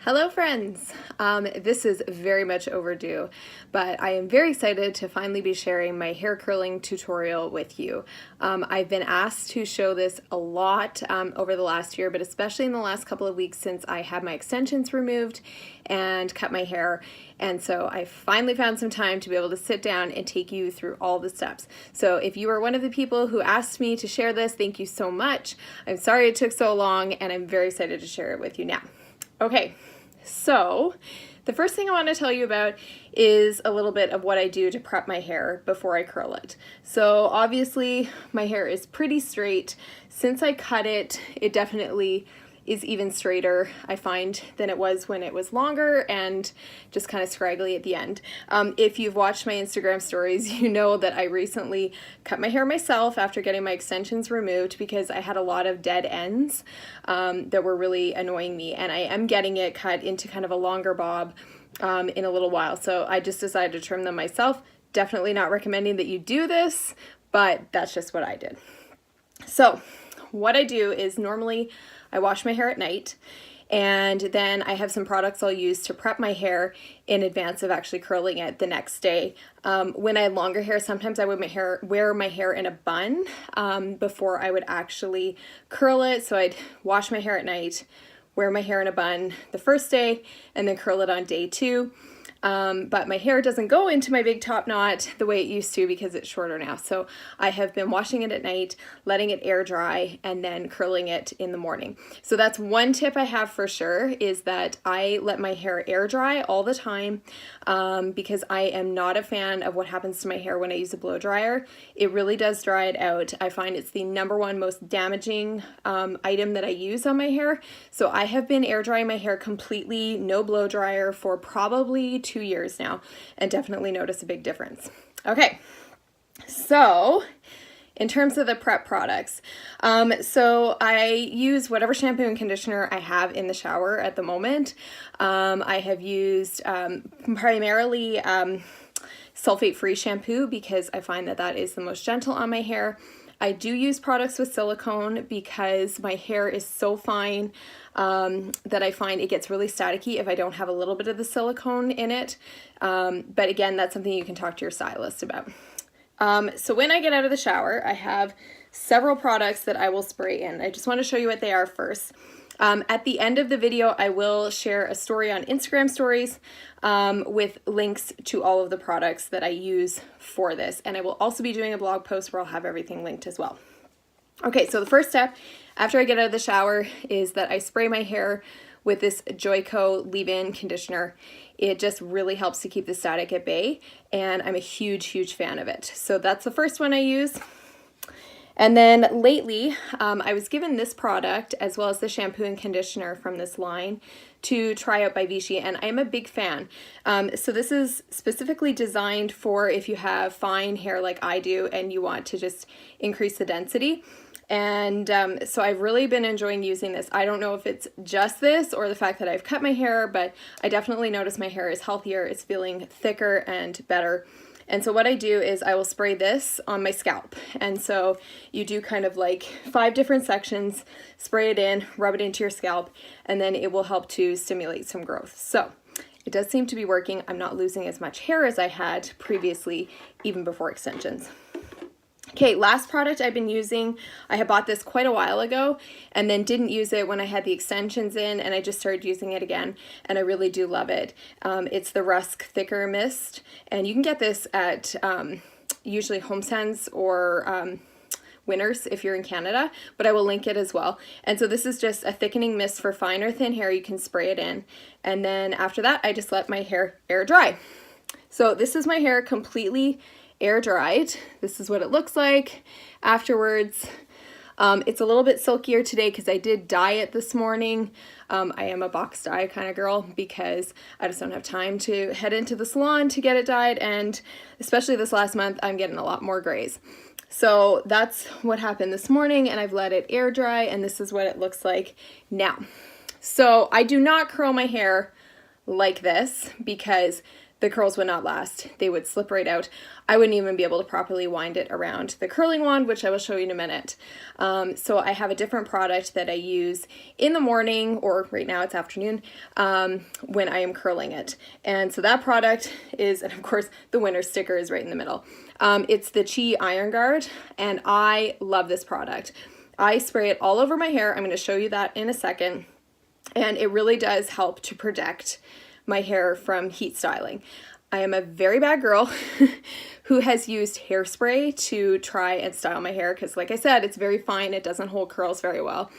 Hello friends! This is very much overdue, but I am very excited to finally be sharing my hair curling tutorial with you. I've been asked to show this a lot over the last year, but especially in the last couple of weeks since I had my extensions removed and cut my hair. And so I finally found some time to be able to sit down and take you through all the steps. So if you are one of the people who asked me to share this, thank you so much. I'm sorry it took so long, and I'm very excited to share it with you now. Okay, so the first thing I want to tell you about is a little bit of what I do to prep my hair before I curl it. So obviously my hair is pretty straight. Since I cut it, it definitely is even straighter, I find, than it was when it was longer and just kind of scraggly at the end. If you've watched my Instagram stories, you know that I recently cut my hair myself after getting my extensions removed because I had a lot of dead ends that were really annoying me, and I am getting it cut into kind of a longer bob in a little while. So I just decided to trim them myself. Definitely not recommending that you do this, but that's just what I did. So what I do is normally I wash my hair at night, and then I have some products I'll use to prep my hair in advance of actually curling it the next day. When I had longer hair, sometimes I would wear my hair in a bun before I would actually curl it. So I'd wash my hair at night, wear my hair in a bun the first day, and then curl it on day 2. But my hair doesn't go into my big top knot the way it used to because it's shorter now. So I have been washing it at night, letting it air dry, and then curling it in the morning. So that's one tip I have for sure, is that I let my hair air dry all the time because I am not a fan of what happens to my hair when I use a blow dryer. It really does dry it out. I find it's the #1 most damaging item that I use on my hair. So I have been air drying my hair completely, no blow dryer, for probably 2 years now, and definitely notice a big difference. Okay, so in terms of the prep products, so I use whatever shampoo and conditioner I have in the shower at the moment. I have used primarily sulfate-free shampoo because I find that that is the most gentle on my hair. I do use products with silicone because my hair is so fine that I find it gets really staticky if I don't have a little bit of the silicone in it. But again, that's something you can talk to your stylist about. So when I get out of the shower, I have several products that I will spray in. I just want to show you what they are first. At the end of the video, I will share a story on Instagram stories with links to all of the products that I use for this. And I will also be doing a blog post where I'll have everything linked as well. Okay, so the first step after I get out of the shower is that I spray my hair with this Joico leave-in conditioner. It just really helps to keep the static at bay, and I'm a huge fan of it. So that's the first one I use. And then lately, I was given this product as well as the shampoo and conditioner from this line to try out by Vichy, and I'm a big fan. So this is specifically designed for if you have fine hair like I do and you want to just increase the density. And so I've really been enjoying using this. I don't know if it's just this or the fact that I've cut my hair, but I definitely notice my hair is healthier, it's feeling thicker and better. And so what I do is I will spray this on my scalp. And so you do kind of like 5 different sections, spray it in, rub it into your scalp, and then it will help to stimulate some growth. So it does seem to be working. I'm not losing as much hair as I had previously, even before extensions. Okay, last product I've been using, I had bought this quite a while ago and then didn't use it when I had the extensions in, and I just started using it again, and I really do love it. It's the Rusk Thicker Mist, and you can get this at usually HomeSense or Winners if you're in Canada, but I will link it as well. And so this is just a thickening mist for fine or thin hair. You can spray it in, and then after that I just let my hair air dry. So this is my hair completely air dried. This is what it looks like afterwards. It's a little bit silkier today because I did dye it this morning. I am a box dye kind of girl because I just don't have time to head into the salon to get it dyed, and especially this last month I'm getting a lot more grays. So that's what happened this morning, and I've let it air dry, and this is what it looks like now. So I do not curl my hair like this because the curls would not last. They would slip right out. I wouldn't even be able to properly wind it around the curling wand, which I will show you in a minute. So I have a different product that I use in the morning, or right now it's afternoon, when I am curling it. And so that product is, and of course the winner sticker is right in the middle. It's the Chi Iron Guard, and I love this product. I spray it all over my hair. I'm going to show you that in a second. And it really does help to protect my hair from heat styling. I am a very bad girl who has used hairspray to try and style my hair because, like I said, it's very fine. It doesn't hold curls very well.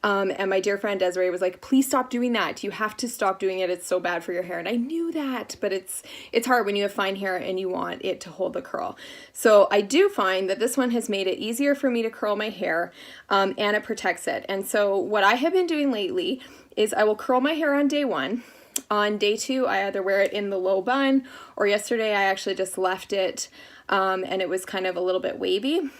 And my dear friend Desiree was like, please stop doing that. You have to stop doing it. It's so bad for your hair. And I knew that, but it's hard when you have fine hair and you want it to hold the curl. So I do find that this one has made it easier for me to curl my hair, and it protects it. And so what I have been doing lately is I will curl my hair on day 1. On day 2, I either wear it in the low bun, or yesterday I actually just left it and it was kind of a little bit wavy.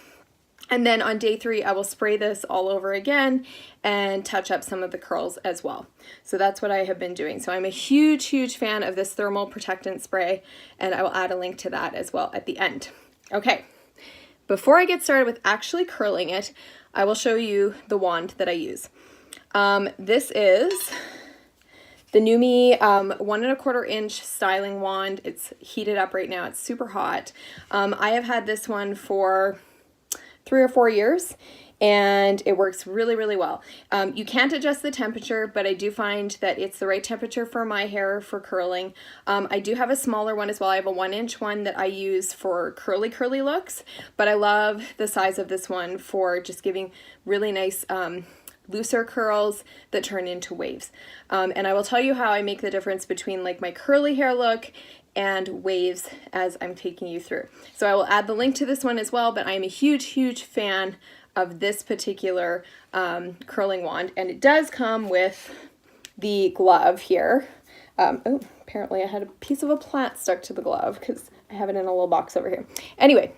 And then on day 3, I will spray this all over again and touch up some of the curls as well. So that's what I have been doing. So I'm a huge, huge fan of this thermal protectant spray, and I will add a link to that as well at the end. Okay, before I get started with actually curling it, I will show you the wand that I use. This is the NuMe 1¼ inch styling wand. It's heated up right now. It's super hot. I have had this one for 3 or 4 years, and it works really, really well. You can't adjust the temperature, but I do find that it's the right temperature for my hair for curling. I do have a smaller one as well. I have a 1-inch one that I use for curly looks, but I love the size of this one for just giving really nice looser curls that turn into waves. And I will tell you how I make the difference between like my curly hair look and waves as I'm taking you through. So I will add the link to this one as well, but I am a huge, huge fan of this particular curling wand, and it does come with the glove here. Oh, apparently I had a piece of a plant stuck to the glove because I have it in a little box over here. Anyway,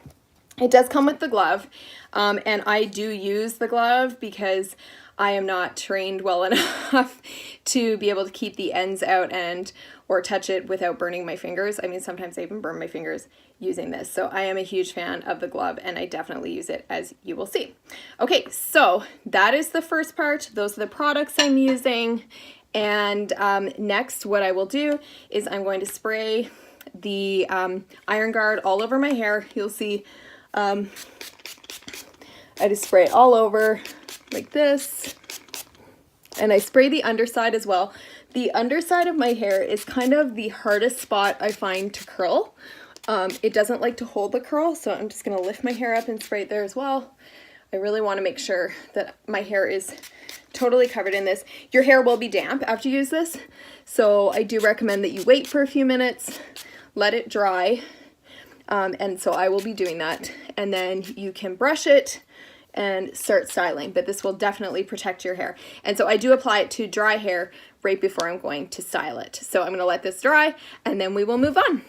it does come with the glove, and I do use the glove because I am not trained well enough to be able to keep the ends out or touch it without burning my fingers. I mean, sometimes I even burn my fingers using this. So I am a huge fan of the glove, and I definitely use it, as you will see. Okay, so that is the first part. Those are the products I'm using. And next, what I will do is I'm going to spray the Iron Guard all over my hair. You'll see I just spray it all over like this, and I spray the underside as well. The underside of my hair is kind of the hardest spot I find to curl. It doesn't like to hold the curl, so I'm just going to lift my hair up and spray it there as well. I really want to make sure that my hair is totally covered in this. Your hair will be damp after you use this, so I do recommend that you wait for a few minutes, let it dry, and so I will be doing that, and then you can brush it and start styling, but this will definitely protect your hair. And so I do apply it to dry hair right before I'm going to style it. So I'm going to let this dry, and then we will move on.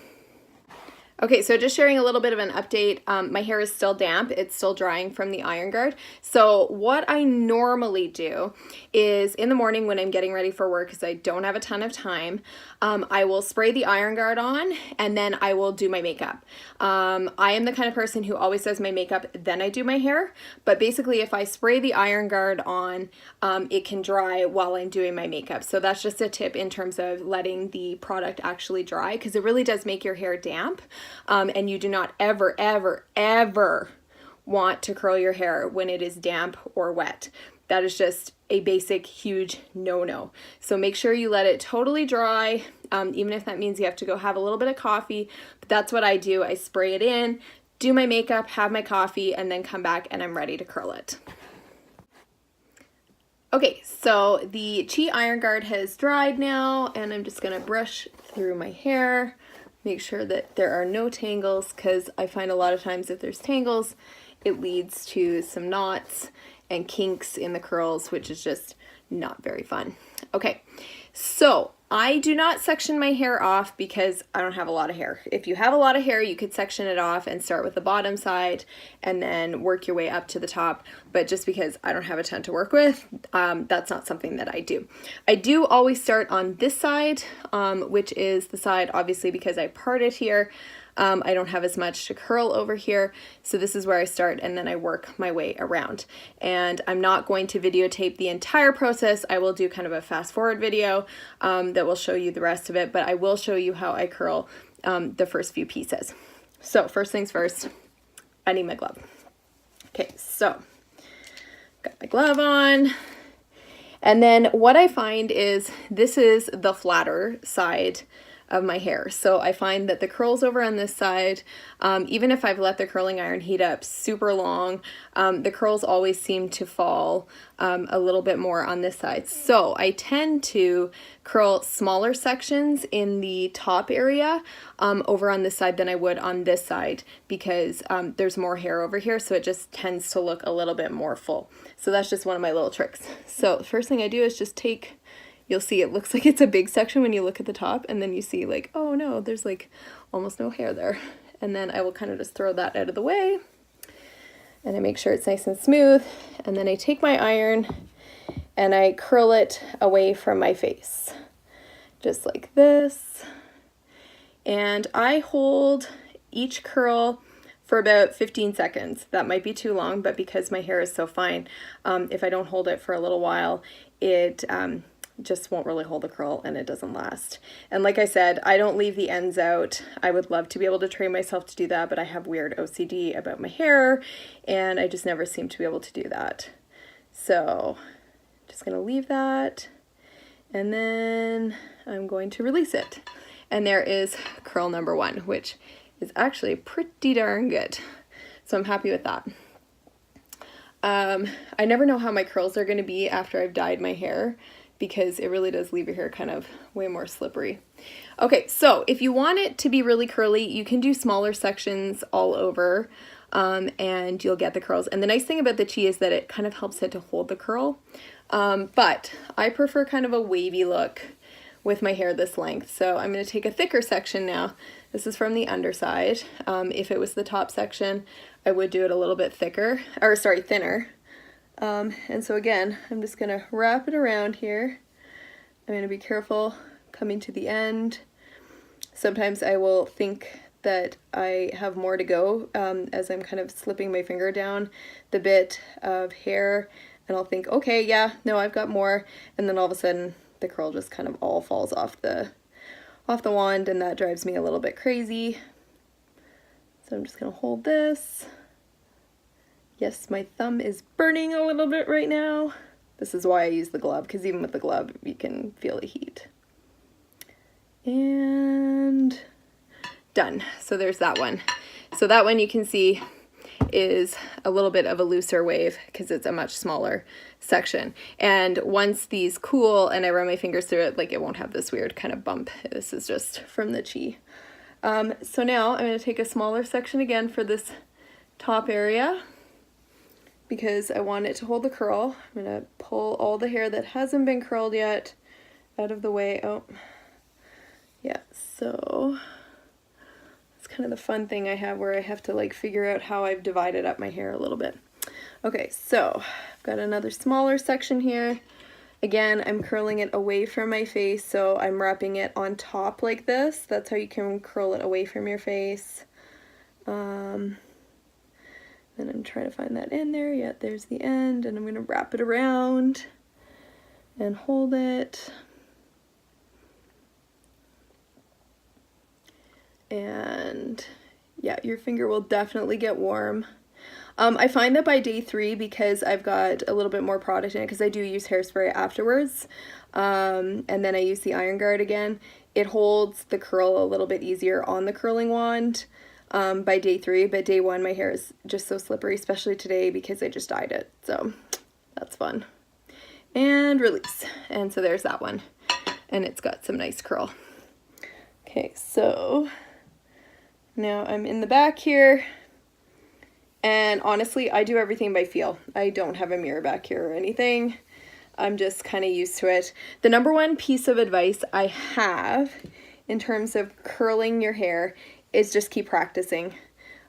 Okay, so just sharing a little bit of an update. My hair is still damp. It's still drying from the Iron Guard. So what I normally do is in the morning when I'm getting ready for work, because I don't have a ton of time, I will spray the Iron Guard on, and then I will do my makeup. I am the kind of person who always does my makeup, then I do my hair. But basically, if I spray the Iron Guard on, it can dry while I'm doing my makeup. So that's just a tip in terms of letting the product actually dry, because it really does make your hair damp. And you do not ever, ever, ever want to curl your hair when it is damp or wet. That is just a basic, huge no-no. So make sure you let it totally dry, even if that means you have to go have a little bit of coffee. But that's what I do. I spray it in, do my makeup, have my coffee, and then come back and I'm ready to curl it. Okay, so the Chi Iron Guard has dried now, and I'm just gonna brush through my hair. Make sure that there are no tangles, because I find a lot of times if there's tangles, it leads to some knots and kinks in the curls, which is just not very fun. Okay, so I do not section my hair off because I don't have a lot of hair. If you have a lot of hair, you could section it off and start with the bottom side and then work your way up to the top. But just because I don't have a ton to work with, that's not something that I do. I do always start on this side, which is the side, obviously, because I parted here. I don't have as much to curl over here, so this is where I start and then I work my way around. And I'm not going to videotape the entire process. I will do kind of a fast forward video that will show you the rest of it, but I will show you how I curl the first few pieces. So first things first, I need my glove. Okay, so got my glove on. And then what I find is this is the flatter side of my hair. So I find that the curls over on this side, even if I've let the curling iron heat up super long, the curls always seem to fall a little bit more on this side. So I tend to curl smaller sections in the top area over on this side than I would on this side because there's more hair over here, so it just tends to look a little bit more full. So that's just one of my little tricks. So the first thing I do is just take, you'll see it looks like it's a big section when you look at the top, and then you see like, oh no, there's like almost no hair there. And then I will kind of just throw that out of the way, and I make sure it's nice and smooth, and then I take my iron and I curl it away from my face, just like this. And I hold each curl for about 15 seconds. That might be too long, but because my hair is so fine, if I don't hold it for a little while, it just won't really hold the curl and it doesn't last. And like I said, I don't leave the ends out. I would love to be able to train myself to do that, but I have weird OCD about my hair and I just never seem to be able to do that. So just gonna leave that and then I'm going to release it. And there is curl number one, which is actually pretty darn good. So I'm happy with that. I never know how my curls are gonna be after I've dyed my hair, because it really does leave your hair kind of way more slippery. Okay, so if you want it to be really curly, you can do smaller sections all over and you'll get the curls. And the nice thing about the chi is that it kind of helps it to hold the curl. But I prefer kind of a wavy look with my hair this length. So I'm gonna take a thicker section now. This is from the underside. If it was the top section, I would do it a little bit thicker, or sorry, thinner. And so again, I'm just gonna wrap it around here. I'm gonna be careful coming to the end. Sometimes I will think that I have more to go as I'm kind of slipping my finger down the bit of hair, and I'll think, okay, yeah, no, I've got more, and then all of a sudden the curl just kind of all falls off the wand, and that drives me a little bit crazy. So I'm just gonna hold this. Yes, my thumb is burning a little bit right now. This is why I use the glove, because even with the glove, you can feel the heat. And done. So there's that one. So that one you can see is a little bit of a looser wave because it's a much smaller section. And once these cool and I run my fingers through it, like it won't have this weird kind of bump. This is just from the chi. So now I'm going to take a smaller section again for this top area, because I want it to hold the curl. I'm gonna pull all the hair that hasn't been curled yet out of the way. Oh, yeah, so it's kind of the fun thing I have where I have to like figure out how I've divided up my hair a little bit. Okay, so I've got another smaller section here. Again, I'm curling it away from my face, so I'm wrapping it on top like this. That's how you can curl it away from your face. Then I'm trying to find that in there. Yeah, there's the end, and I'm going to wrap it around and hold it. And yeah, your finger will definitely get warm. I find that by day 3, because I've got a little bit more product in it, because I do use hairspray afterwards, and then I use the iron guard again, it holds the curl a little bit easier on the curling wand. By day 3, but day 1 my hair is just so slippery, especially today because I just dyed it, so that's fun. And release, and so there's that one, and it's got some nice curl. Okay, so now I'm in the back here, and honestly I do everything by feel. I don't have a mirror back here or anything. I'm just kind of used to it. The number one piece of advice I have in terms of curling your hair is just keep practicing.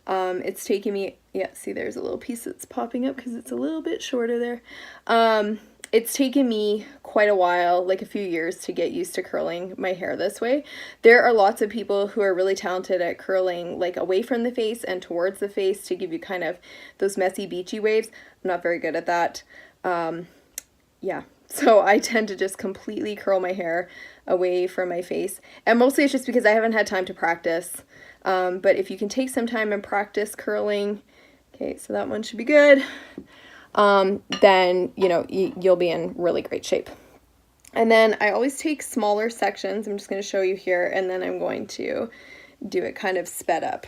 It's taking me, yeah, see there's a little piece that's popping up because it's a little bit shorter there. It's taken me quite a while, like a few years, to get used to curling my hair this way. There are lots of people who are really talented at curling like away from the face and towards the face to give you kind of those messy beachy waves. I'm not very good at that. Yeah, so I tend to just completely curl my hair away from my face, and mostly it's just because I haven't had time to practice. But if you can take some time and practice curling, okay, so that one should be good, then, you know, you'll be in really great shape. And then I always take smaller sections. I'm just going to show you here, and then I'm going to do it kind of sped up.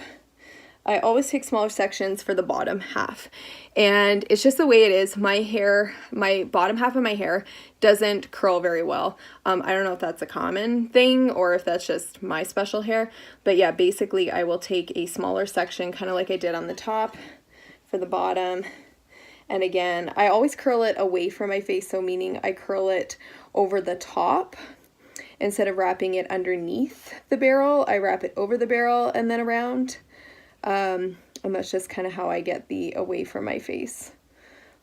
I always take smaller sections for the bottom half, and it's just the way it is. My hair, my bottom half of my hair doesn't curl very well. I don't know if that's a common thing or if that's just my special hair, but yeah, basically I will take a smaller section, kind of like I did on the top for the bottom. And again, I always curl it away from my face, so meaning I curl it over the top. Instead of wrapping it underneath the barrel, I wrap it over the barrel and then around. And that's just kind of how I get the away from my face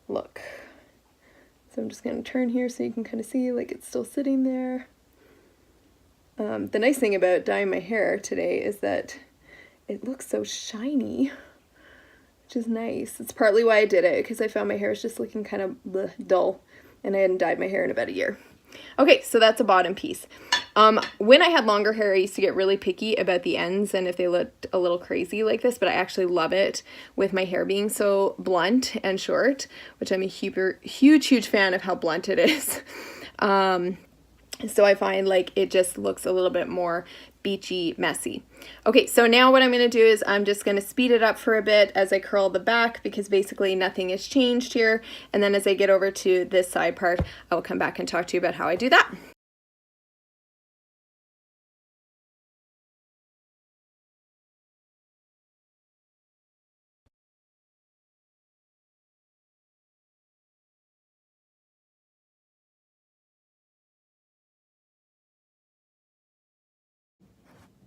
look. So I'm just going to turn here so you can kind of see like it's still sitting there. The nice thing about dyeing my hair today is that it looks so shiny, which is nice. It's partly why I did it, because I found my hair was just looking kind of dull, and I hadn't dyed my hair in about a year. Okay, so that's a bottom piece. When I had longer hair, I used to get really picky about the ends and if they looked a little crazy like this, but I actually love it with my hair being so blunt and short, which I'm a huge fan of how blunt it is. So I find like it just looks a little bit more beachy, messy. Okay, so now what I'm going to do is I'm just going to speed it up for a bit as I curl the back, because basically nothing has changed here. And then as I get over to this side part, I will come back and talk to you about how I do that.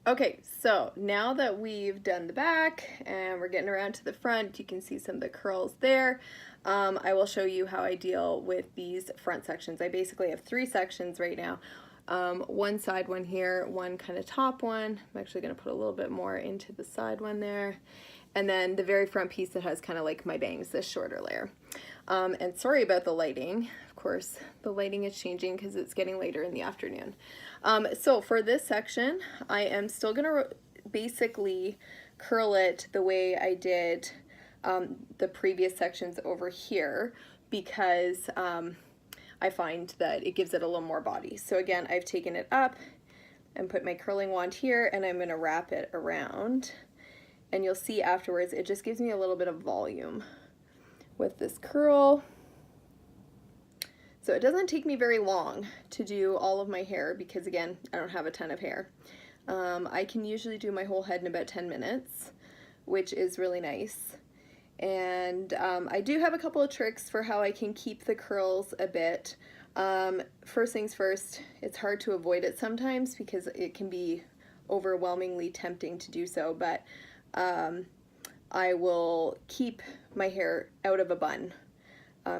Okay, so now that we've done the back and we're getting around to the front, you can see some of the curls there. I will show you how I deal with these front sections. I basically have 3 sections right now. One side one here, one kind of top one. I'm actually going to put a little bit more into the side one there. And then the very front piece that has kind of like my bangs, this shorter layer. And sorry about the lighting. Of course, the lighting is changing because it's getting later in the afternoon. So for this section, I am still going to basically curl it the way I did the previous sections over here, because I find that it gives it a little more body. So again, I've taken it up and put my curling wand here, and I'm going to wrap it around. And you'll see afterwards, it just gives me a little bit of volume with this curl. So it doesn't take me very long to do all of my hair, because again, I don't have a ton of hair. I can usually do my whole head in about 10 minutes, which is really nice. And I do have a couple of tricks for how I can keep the curls a bit. First things first, it's hard to avoid it sometimes because it can be overwhelmingly tempting to do so, but I will keep my hair out of a bun.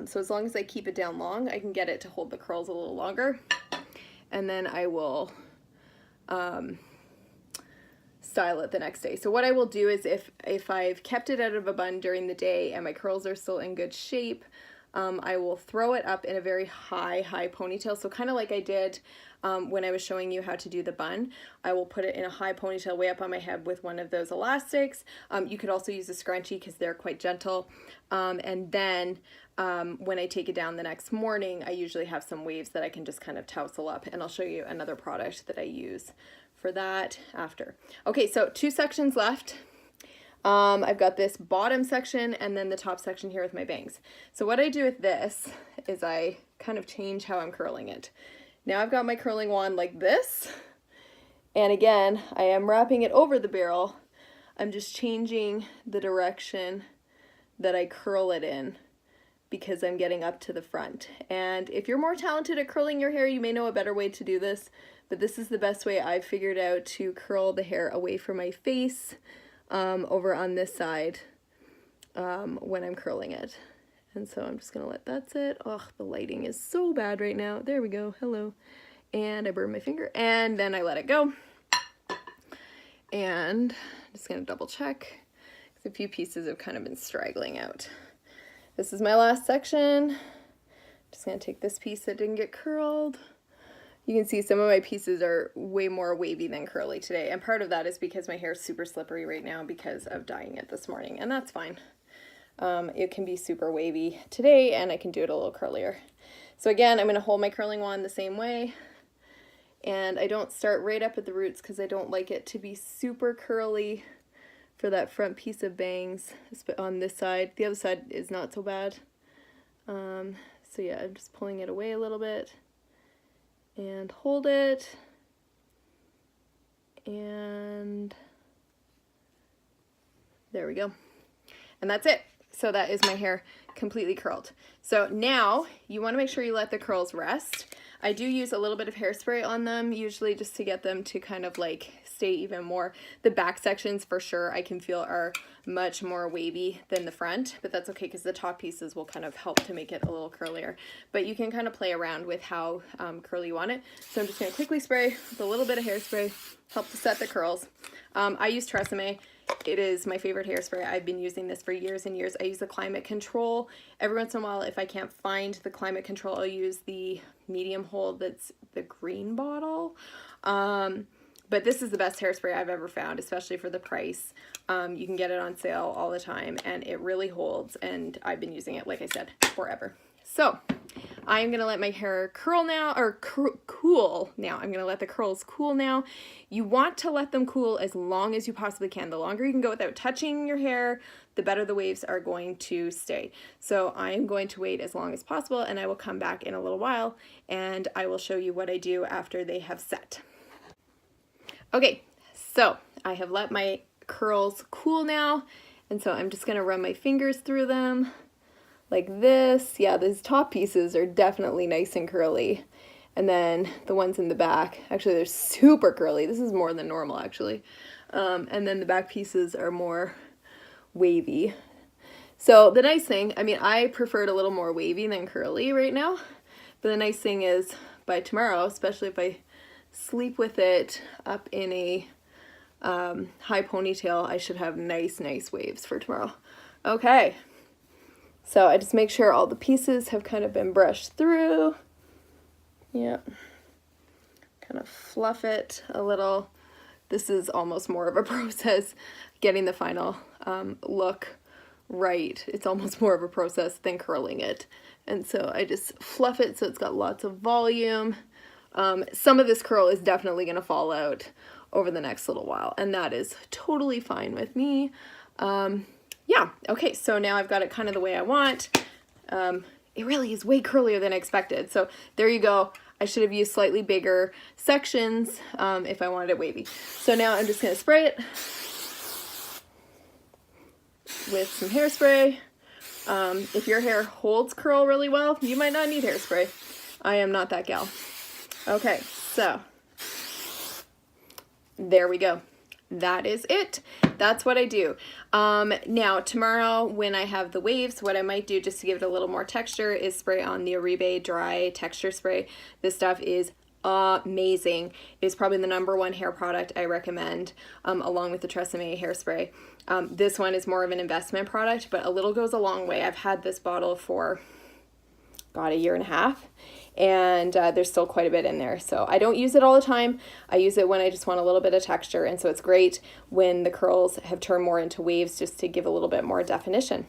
So as long as I keep it down long, I can get it to hold the curls a little longer. And then I will style it the next day. So what I will do is if I've kept it out of a bun during the day and my curls are still in good shape, I will throw it up in a very high ponytail. So kind of like I did when I was showing you how to do the bun. I will put it in a high ponytail way up on my head with one of those elastics. You could also use a scrunchie because they're quite gentle. And then when I take it down the next morning, I usually have some waves that I can just kind of tousle up, and I'll show you another product that I use for that after. Okay, so 2 sections left. I've got this bottom section and then the top section here with my bangs. So what I do with this is I kind of change how I'm curling it. Now I've got my curling wand like this, and again, I am wrapping it over the barrel. I'm just changing the direction that I curl it in, because I'm getting up to the front. And if you're more talented at curling your hair, you may know a better way to do this, but this is the best way I've figured out to curl the hair away from my face, over on this side, when I'm curling it. And so I'm just gonna let that sit. Oh, the lighting is so bad right now. There we go, hello. And I burned my finger, and then I let it go. And I'm just gonna double check, because a few pieces have kind of been straggling out. This is my last section. Just gonna take this piece that didn't get curled. You can see some of my pieces are way more wavy than curly today, and part of that is because my hair is super slippery right now because of dyeing it this morning, and that's fine. It can be super wavy today, and I can do it a little curlier. So again, I'm going to hold my curling wand the same way, and I don't start right up at the roots because I don't like it to be super curly for that front piece of bangs on this side. The other side is not so bad. So yeah, I'm just pulling it away a little bit and hold it, and there we go. And that's it. So that is my hair completely curled. So now you want to make sure you let the curls rest. I do use a little bit of hairspray on them, usually just to get them to kind of like stay even more. The back sections for sure I can feel are much more wavy than the front, but that's okay because the top pieces will kind of help to make it a little curlier. But you can kind of play around with how curly you want it. So I'm just going to quickly spray with a little bit of hairspray, help to set the curls. I use Tresemme. It is my favorite hairspray. I've been using this for years and years. I use the Climate Control. Every once in a while, if I can't find the Climate Control, I'll use the medium hold that's the green bottle. But this is the best hairspray I've ever found, especially for the price. You can get it on sale all the time, and it really holds, and I've been using it, like I said, forever. So I'm going to let my hair curl now, or cool now. I'm going to let the curls cool now. You want to let them cool as long as you possibly can. The longer you can go without touching your hair, the better the waves are going to stay. So I'm going to wait as long as possible, and I will come back in a little while, and I will show you what I do after they have set. Okay, so I have let my curls cool now, and so I'm just going to run my fingers through them like this. Yeah, these top pieces are definitely nice and curly. And then the ones in the back, actually they're super curly. This is more than normal actually. And then the back pieces are more wavy. So the nice thing, I mean, I prefer it a little more wavy than curly right now. But the nice thing is by tomorrow, especially if I sleep with it up in a high ponytail, I should have nice waves for tomorrow. Okay. So I just make sure all the pieces have kind of been brushed through. Yep. Kind of fluff it a little. This is almost more of a process, getting the final look right. It's almost more of a process than curling it. And so I just fluff it so it's got lots of volume. Some of this curl is definitely going to fall out over the next little while, and that is totally fine with me. Yeah, okay, so now I've got it kind of the way I want. It really is way curlier than I expected. So there you go. I should have used slightly bigger sections if I wanted it wavy. So now I'm just going to spray it with some hairspray. If your hair holds curl really well, you might not need hairspray. I am not that gal. Okay, so there we go. That is it. That's what I do. Now tomorrow when I have the waves, what I might do just to give it a little more texture is spray on the Oribe Dry Texture Spray. This stuff is amazing. It is probably the #1 hair product I recommend, along with the Tresemme hairspray. This one is more of an investment product, but a little goes a long way. I've had this bottle for, God, 1.5 years. And there's still quite a bit in there. So I don't use it all the time. I use it when I just want a little bit of texture, and so it's great when the curls have turned more into waves just to give a little bit more definition.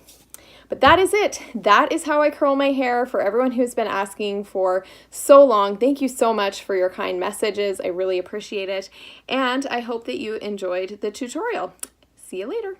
But that is it. That is how I curl my hair. For everyone who's been asking for so long, thank you so much for your kind messages. I really appreciate it, and I hope that you enjoyed the tutorial. See you later.